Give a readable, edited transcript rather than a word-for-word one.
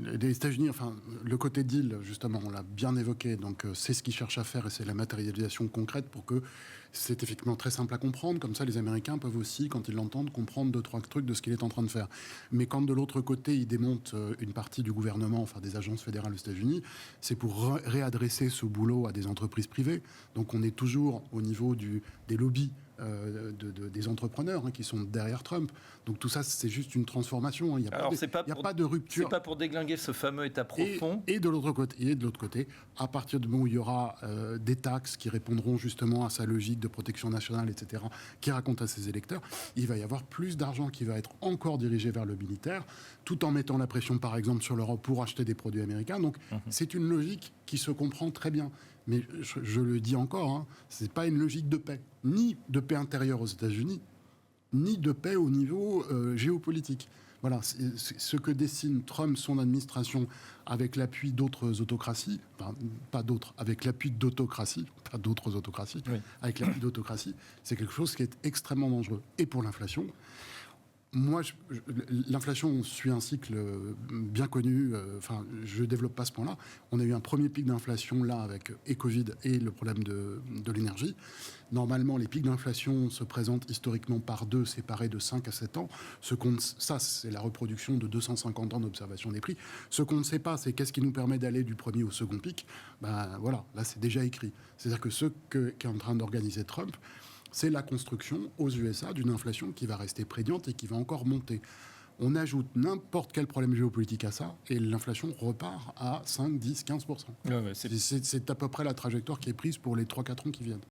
Les États-Unis, enfin, le côté deal, justement, on l'a bien évoqué, donc c'est ce qu'ils cherchent à faire et c'est la matérialisation concrète pour que c'est effectivement très simple à comprendre. Comme ça, les Américains peuvent aussi, quand ils l'entendent, comprendre 2-3 trucs de ce qu'il est en train de faire. Mais quand de l'autre côté, ils démontent une partie du gouvernement, enfin des agences fédérales aux États-Unis, c'est pour réadresser ce boulot à des entreprises privées. Donc on est toujours au niveau des lobbies des entrepreneurs qui sont derrière Trump. Donc tout ça, c'est juste une transformation. Il n'y a, pas de rupture. C'est pas pour déglinguer ce fameux État profond. Et de l'autre côté, à partir du moment où il y aura des taxes qui répondront justement à sa logique de protection nationale, etc., qui raconte à ses électeurs, il va y avoir plus d'argent qui va être encore dirigé vers le militaire, tout en mettant la pression, par exemple, sur l'Europe pour acheter des produits américains. Donc c'est une logique qui se comprend très bien. Mais je le dis encore, c'est pas une logique de paix, ni de paix intérieure aux États-Unis, ni de paix au niveau géopolitique. Voilà, ce que dessine Trump, son administration, avec l'appui d'autres autocraties, enfin, pas d'autres, avec l'appui d'autocraties, pas d'autres autocraties, oui. Avec l'appui d'autocraties, c'est quelque chose qui est extrêmement dangereux. Et pour l'inflation, moi, l'inflation suit un cycle bien connu. Je ne développe pas ce point-là. On a eu un premier pic d'inflation là avec Covid et le problème de l'énergie. Normalement, les pics d'inflation se présentent historiquement par deux, séparés de 5 à 7 ans. Ça, c'est la reproduction de 250 ans d'observation des prix. Ce qu'on ne sait pas, c'est qu'est-ce qui nous permet d'aller du premier au second pic. Voilà, là, c'est déjà écrit. C'est-à-dire que ce qu'est en train d'organiser Trump, c'est la construction aux USA d'une inflation qui va rester prégnante et qui va encore monter. On ajoute n'importe quel problème géopolitique à ça et l'inflation repart à 5, 10, 15%. C'est à peu près la trajectoire qui est prise pour les 3-4 ans qui viennent.